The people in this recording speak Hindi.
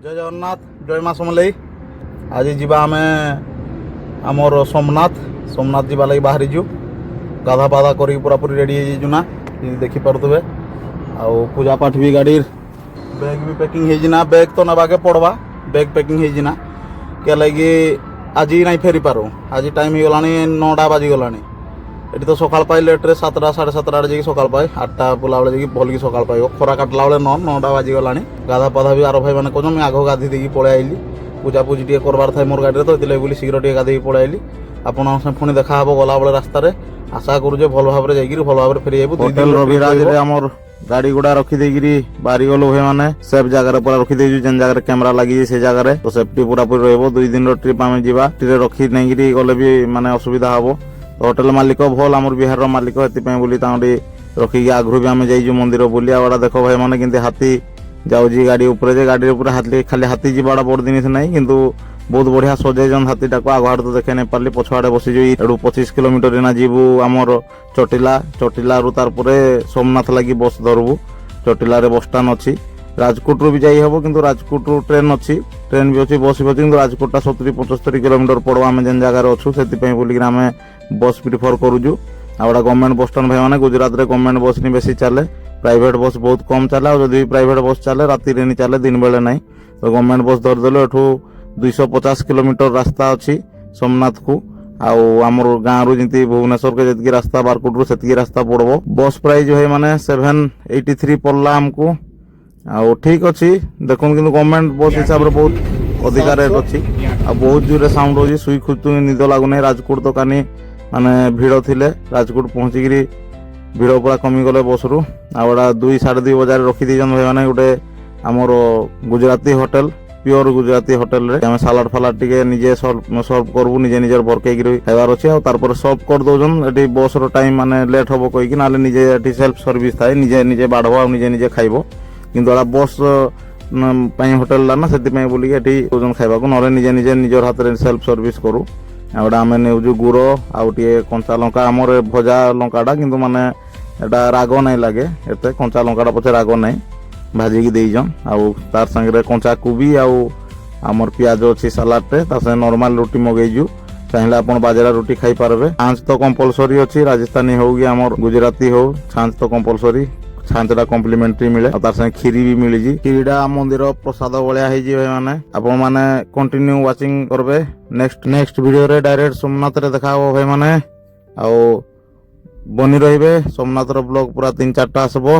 जय जगन्नाथ जय माँ समलेई। आज जीवा आमे आमर सोमनाथ सोमनाथ जीवा लगी बाहरी जु गाधा पाधा कर पूरा पूरी रेडी हो ना देखी पारे आउ पूजा पाठ भी गाड़ी बैग भी पैकिंग होना बैग तो नवाके पड़वा बैग पैकिंग होना क्या लगी आज नहीं फेरी पारू आज टाइम हो गलानी 9टा बाजिगलानी ये तो सकाल पाए लेट्रे 7टा 7:30 आड़े जाकि सकाल पाए 8टा बुला बेले जाकि भल कि सकाल पाइब खरा काटला बेले 9टा बाजिगलानी गाधा पाधा भी आर भाई मैंने कहूँ मुझे आग गाधी देकी पलि आइली पूजा पूजी टे करवार था मोर गाड़ी तो ये शीघ्र टे गाधी पलि आइली आपन पुणी देखा हे गला बेले रास्तार आशा करूँ भल भाव में भल भाव फेरी होटेल रविराज आमर गाड़ी गुड़ा रखिदेरी बाहरी गलु भाई मैंने सेफ जगह पूरा रखिदेचु जेन जगह कैमेरा लगी से जगह तो सेफ्टी पूरा पूरी रही 2 दिन ट्रिप आम जा रखी नहीं गले भी माने असुविधा हम होटेल मालिक भल आम बिहार मालिक ये रखिकी आगु भी आम जाइजु मंदिर बुलिया वाड़ा देख भाई मैंने कि हाथी जाऊँगी गाड़ी उपरे गाड़ी उपरे हाथी खाली हाथी जीवाड़ा बड़ जिनिस ना किंतु बहुत बढ़िया सजाइछन हाथीटा को आग तो देखे नहीं पार्ली पछुआड़े बसीजु एडू 25 किलोमीटर ना जीवु आमर चटिला चटिला रु तार परे सोमनाथ लगी बस धरबू चटिला रे बस स्टाण्ड अच्छी राजकोट रू भी जाई हबो किंतु राजकोट रू ट्रेन अच्छी ट्रेन भी अच्छी बस भी अच्छी किंतु राजकोट 70-75 किलोमीटर पड़ो आम जेन जगार अच्छु से बोलिक आम बस प्रिफर करूँ आउटा गवर्नमेंट बस स्टाण्ड भाई मैंने गुजरात रे गवर्नमेंट बस नहीं बेसी चले प्राइवेट बस बहुत कम चले और जब प्राइवेट बस चले राति नहीं चले दिन बेले नहीं तो गवर्नमेंट बस धरदेले एठू 250 किलोमीटर रास्ता अच्छी सोमनाथ को आमर गाँव रु जी भुवनेश्वर के जी रास्ता बारकोट रू से रास्ता पड़ब बस प्राइस है मैंने 783 पड़ला आमको आ ठीक अच्छी देखो कि गवर्नमेंट बस हिसाब से बहुत अधिका रेट अच्छी आ बहुत जोर साउंड हो सुई खुद निद लगुना राजकोट तो कानी माने भिड़ थिले राजकोट पहुँचिकी भिड़ पूरा कमी गले बस रू आड़ा 2-2:30 बजे रखीदीन भाई मैंने गोटे आमर Gujarati hotel pure Gujarati hotel रे आम सालाड फालाड टिके निजे सर्व करबू निजे निजे बरकई खाइबार अच्छे और सर्व कर दौन ये बस टाइम माने लेट हम कहीकि ना निजे सेल्फ सर्विस थाए निजे निजे बाढ़ निजे निजे खाइब किंतु बस होटेल ना से बोलिकी दौन खाइबा ना निजे निजे निजर हाथ में सेल्फ सर्विस करूँ आउटा आम नेउजु गुड़ आउटे कंचा लंका आमर भजा लंकाटा किंतु माने एटा राग नहीं लगे एते कंचा लंकाटा पछे राग नहीं भाजिकी देइजन आउ तार संगे कंचा कोबी आमर पियाज अच्छी सलाड रे तार नॉर्मल रोटी मगेजु चाहिए आप बाजरा रोटी खाई पारबे छांच तो कंपलसरी अच्छी राजस्थानी हो कि आमर गुजराती हो छांच तो कंपलसरी छांचटा कम्प्लीमेंटरी मिले और तार संगे खीरी भी मिली खीरीटा मंदिर प्रसाद भाया भाई मैंने आपण मैंने कंटिन्यू वाचिंग करबे नेक्स्ट वीडियो रे डायरेक्ट सोमनाथ रे देखा भाई मैंने आउ बनी रहिबे सोमनाथ रो ब्लॉग पूरा 3-4टा आसबो।